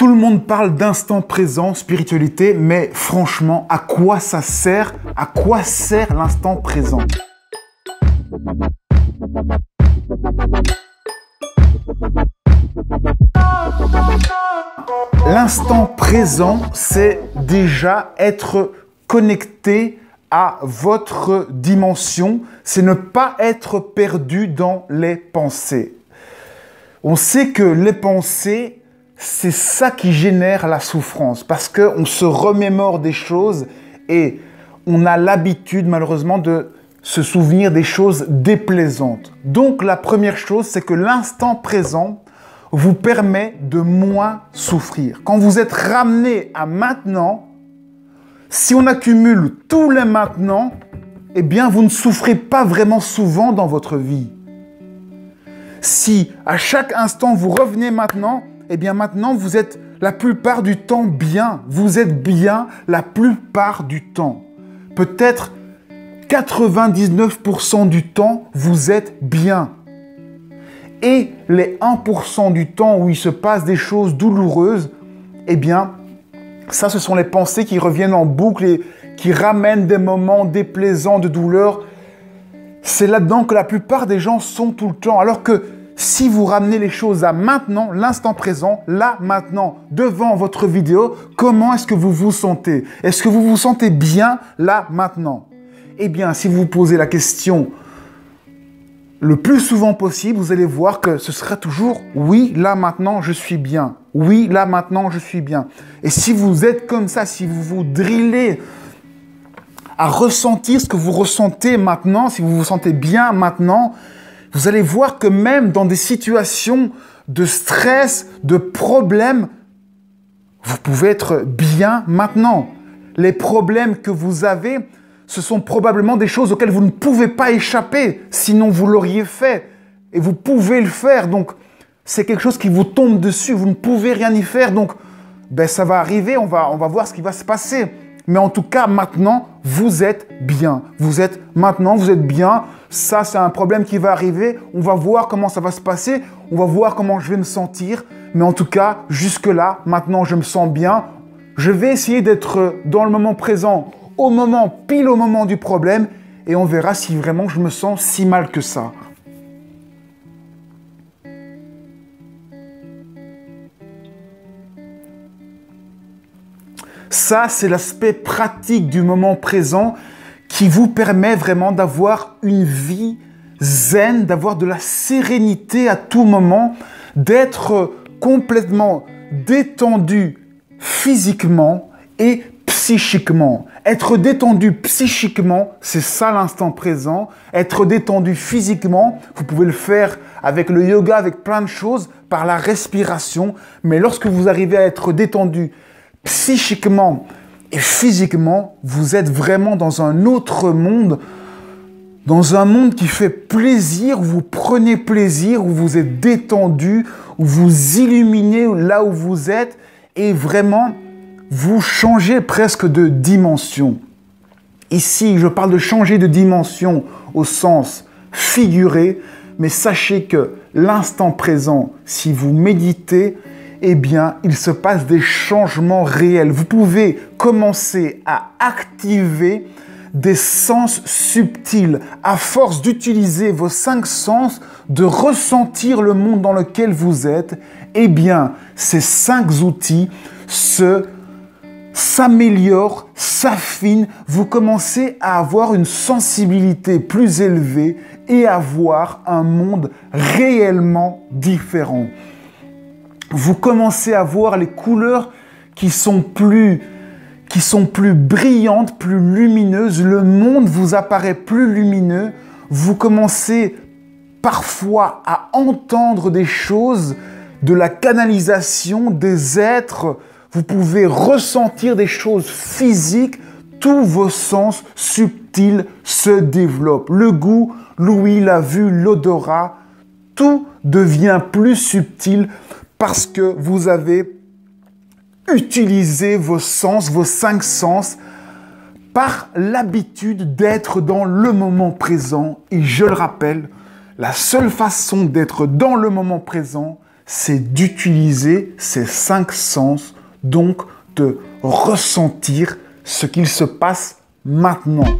Tout le monde parle d'instant présent, spiritualité, mais franchement, à quoi ça sert? À quoi sert l'instant présent? L'instant présent, c'est déjà être connecté à votre dimension, c'est ne pas être perdu dans les pensées. On sait que les pensées, c'est ça qui génère la souffrance, parce qu'on se remémore des choses et on a l'habitude, malheureusement, de se souvenir des choses déplaisantes. Donc, la première chose, c'est que l'instant présent vous permet de moins souffrir. Quand vous êtes ramené à maintenant, si on accumule tous les maintenant, eh bien, vous ne souffrez pas vraiment souvent dans votre vie. Si à chaque instant vous revenez maintenant, eh bien maintenant vous êtes la plupart du temps bien. Vous êtes bien la plupart du temps. Peut-être 99% du temps, vous êtes bien. Et les 1% du temps où il se passe des choses douloureuses, eh bien, ça, ce sont les pensées qui reviennent en boucle et qui ramènent des moments déplaisants de douleur. C'est là-dedans que la plupart des gens sont tout le temps. Alors que si vous ramenez les choses à maintenant, l'instant présent, là, maintenant, devant votre vidéo, comment est-ce que vous vous sentez? Est-ce que vous vous sentez bien là, maintenant? Eh bien, si vous vous posez la question le plus souvent possible, vous allez voir que ce sera toujours « oui, là, maintenant, je suis bien ». Oui, là, maintenant, je suis bien. Et si vous êtes comme ça, si vous vous drillez à ressentir ce que vous ressentez maintenant, si vous vous sentez bien maintenant, vous allez voir que même dans des situations de stress, de problèmes, vous pouvez être bien maintenant. Les problèmes que vous avez, ce sont probablement des choses auxquelles vous ne pouvez pas échapper, sinon vous l'auriez fait. Et vous pouvez le faire, donc c'est quelque chose qui vous tombe dessus, vous ne pouvez rien y faire, donc ben, ça va arriver, on va voir ce qui va se passer. Mais en tout cas, maintenant, vous êtes bien. Vous êtes bien. Ça, c'est un problème qui va arriver. On va voir comment ça va se passer. On va voir comment je vais me sentir. Mais en tout cas, jusque-là, maintenant, je me sens bien. Je vais essayer d'être dans le moment présent, pile au moment du problème. Et on verra si vraiment je me sens si mal que ça. Ça, c'est l'aspect pratique du moment présent qui vous permet vraiment d'avoir une vie zen, d'avoir de la sérénité à tout moment, d'être complètement détendu physiquement et psychiquement. Être détendu psychiquement, c'est ça l'instant présent. Être détendu physiquement, vous pouvez le faire avec le yoga, avec plein de choses, par la respiration. Mais lorsque vous arrivez à être détendu psychiquement et physiquement, vous êtes vraiment dans un autre monde, dans un monde qui fait plaisir, où vous prenez plaisir, où vous êtes détendu, où vous illuminez là où vous êtes et vraiment, vous changez presque de dimension. Ici, je parle de changer de dimension au sens figuré, mais sachez que l'instant présent, si vous méditez, eh bien, il se passe des changements réels. Vous pouvez commencer à activer des sens subtils. À force d'utiliser vos 5 sens, de ressentir le monde dans lequel vous êtes, eh bien, ces 5 outils s'améliorent, s'affinent. Vous commencez à avoir une sensibilité plus élevée et à voir un monde réellement différent. Vous commencez à voir les couleurs qui sont plus brillantes, plus lumineuses. Le monde vous apparaît plus lumineux. Vous commencez parfois à entendre des choses, de la canalisation des êtres. Vous pouvez ressentir des choses physiques. Tous vos sens subtils se développent. Le goût, l'ouïe, la vue, l'odorat, tout devient plus subtil parce que vous avez utilisé vos sens, vos 5 sens, par l'habitude d'être dans le moment présent. Et je le rappelle, la seule façon d'être dans le moment présent, c'est d'utiliser ces 5 sens, donc de ressentir ce qu'il se passe maintenant.